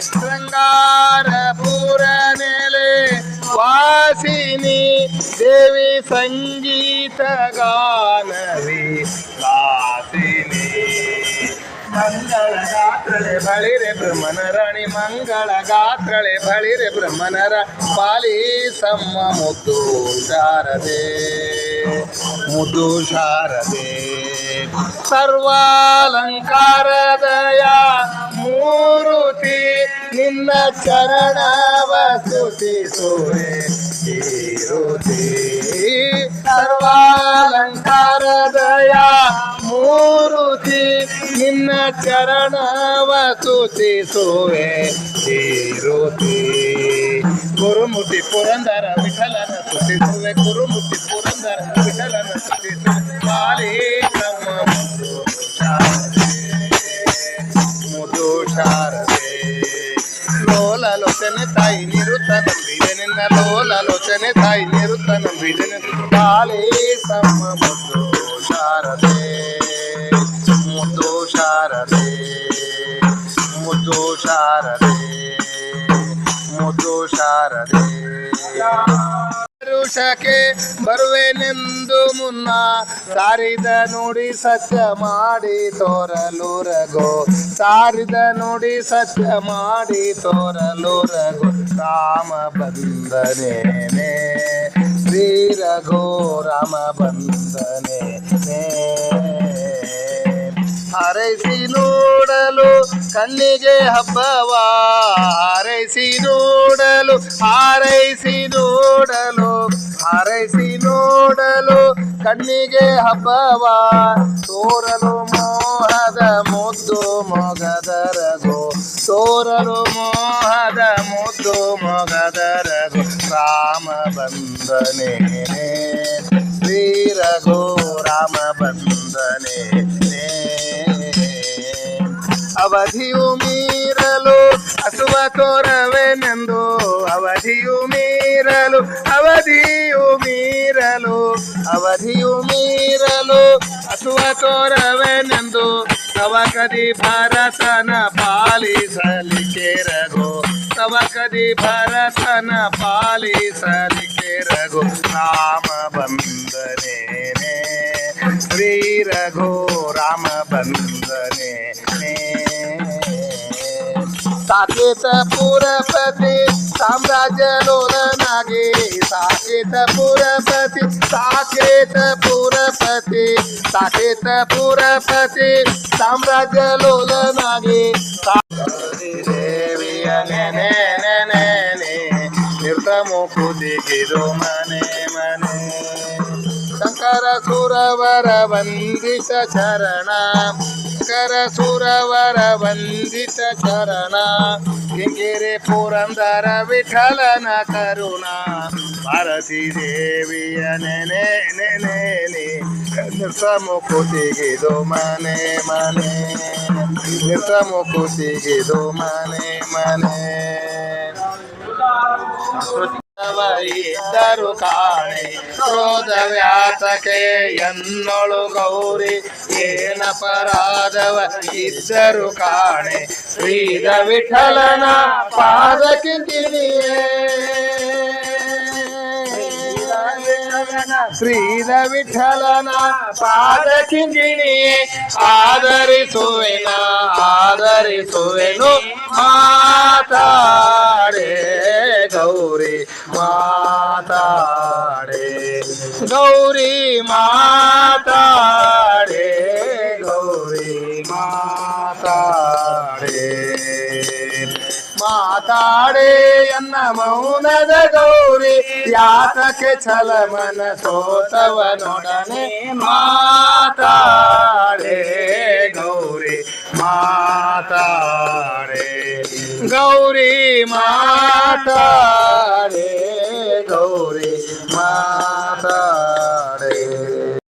ಶೃಂಗಾರ ಪೂರ ನೆಲೆ ವಾಸಿನಿ ದೇವಿ ಸಂಗೀತ ಗಾನವಿ ವಾಸಿನಿ ಮಂಗಳ ಗಾತ್ರಳೆ ಬಳಿರೆ ಬ್ರಹ್ಮನ ರಾಣಿ ಮಂಗಳ ಗಾತ್ರಳೆ ಬಳಿರೆ ಬ್ರಹ್ಮನರ ಪಾಲಿಸಮ್ಮ ಮುದ್ದು ಶಾರದೆ ಮುದ್ದು ಶಾರದೆ ಸರ್ವಾಲಂಕಾರದಯ ಮೂರುತಿ ನಿನ್ನ ಚರಣವ ಸ್ತುತಿಸುವೆ ಶ್ರೀರುತಿ ಸರ್ವಾಲಂಕಾರದಯ ಮೂರುತಿ ನಿನ್ನ ಚರಣವ ಸ್ತುತಿಸುವೆ ಶ್ರೀರುತಿ ಗುರುಮುಟಿ ಪುರಂದರ ವಿಠಲನ ಸ್ತುತಿಸುವೆ ಗುರುಮುಟಿ ಪುರಂದರ ವಿಠಲನ ಸ್ತುತಿಸುವೆ ಪಾಲಿಸಮ್ಮ ಮುದು ಶಾರದೆ ಲೋಲಲೋಚನೆ ತಾಯಿ ನಿರುತ್ತ ನಂಬಿದೆ ನಿನ್ನ ಲೋಲಲೋಚನೆ ತಾಯಿ ನಿರುತ್ತ ನಂಬಿದೆ ಪಾಲಿಸಮ್ಮ ಮುದ್ದು ಶಾರದೆ ಮುದ್ದು ಶಾರದೆ ಮುದ್ದು ಶಾರದೆ ಮುದ್ದು ಶಾರದೆ ಋಷಕ್ಕೆ ಬರುವೆನೆಂದು ಮುನ್ನ ಸಾರಿದ ನುಡಿ ಸತ್ಯ ಮಾಡಿ ತೋರಲು ರಘು ಸಾರಿದ ನುಡಿ ಸತ್ಯ ಮಾಡಿ ತೋರಲು ರಘು ರಾಮ ಬಂದನೇನೆ ಶ್ರೀ ರಘು ರಾಮ ಬಂದನೇನೆ ಹಾರೈಸಿ ನೋಡಲು ಕಣ್ಣಿಗೆ ಹಬ್ಬವ ಹಾರೈಸಿ ನೋಡಲು ಹಾರೈಸಿ ನೋಡಲು ಹಾರೈಸಿ ನೋಡಲು ಕಣ್ಣಿಗೆ ಹಬ್ಬವ ತೋರಲು ಮೋಹದ ಮುದ್ದು ಮೊಗದ ರಘು ತೋರಲು ಮೋಹದ ಮುದ್ದು ಮೊಗದ ರಘು ರಾಮ ಬಂದನೇನೆ ಶ್ರೀ ರಘು ರಾಮ ಬಂದನೇನೆ ಅವಧಿಯು ಮೀರಲು ಹಸುವ ತೋರವೆನೆಂದು ಅವಧಿಯು ಮೀರಲು ಅವಧಿಯು ಮೀರಲು ಅವಧಿಯು ಮೀರಲು ಹಸುವ ತೋರವೆನೆಂದು ತವಕದಿ ಭರತನ ಪಾಲಿಸಲಿಕ್ಕೆ ರಘು ತವಕದಿ ಭರತನ ಪಾಲಿಸಲಿಕ್ಕೆ ರಘು ರಾಮ ಬಂದನೇನೆ ಶ್ರೀ ರಘು ರಾಮ ಬಂದನೇನೆ ಸಾಕೇತ ಪುರಪತಿ ಸಾಮ್ರಾಜ್ಯ ಲೋಲನಾಗಿ ಸಾಕೇತ ಪುರಪತಿ ಸಾಕೇತ ಪುರಪತಿ ಸಾಕೇತ ಪುರಪತಿ ಸಾಮ್ರಾಜ್ಯ ಲೋಲನಾಗಿ ದೇವಿಯ ನೆನೆ ನೆನೆ ನಿರ್ತ ಮುಕುದಿಗಿದು ಮನೆ ಮನೆ ಶಂಕರ ಸುರವರ ವಂದಿತ ಚರಣ ಶಂಕರ ಸುರವರ ವಂದಿತ ಚರಣ ಕಿಂಗಿರಿ ಪುರಂದರ ವಿಠಲನ ಕರುಣ ಭಾರತೀ ದೇವಿಯ ನೆನೆ ನೆನೆ ನಿರ್ತ ಮುಕುತಿಗಿದು ಮನೆ ಮನೆ ನಿರ್ತ ಮುಕುತಿಗಿದು ಮನೆ ಮನೆ ಇದ್ದರು ಕಾಣೆ ಕ್ರೋಧ ವ್ಯಾತಕೆ ಎನ್ನೊಳು ಗೌರಿ ಏನಪರಾಧವ ಇದ್ದರು ಕಾಣೆ ಶ್ರೀದ ವಿಠಲನ ಪಾದಕ್ಕಿಂತಿನಿಯೇ ಶ್ರೀದ ವಿಠಲನ ಪಾದಕ್ಕಿಂತಿನಿಯೇ ಆದರಿಸುವೆನ ಆದರಿಸುವೆನು ಮಾತಾಡೆ ಗೌರಿ ಮಾತಾಡೆ ಗೌರಿ ಮಾತಾಡೆ ಗೌರಿ ಮಾತಾಡೆ ಮಾತಾಡೆ ಎನ್ನ ಮೌನದ ಗೌರಿ ಯಾತಕ್ಕೆ ಛಲಮನ ಸೋತವನೊಡನೆ ಮಾತಾಡೆ ಗೌರಿ ಮಾತಾಡೆ ಗೌರಿ ಮಾತಾಡೆ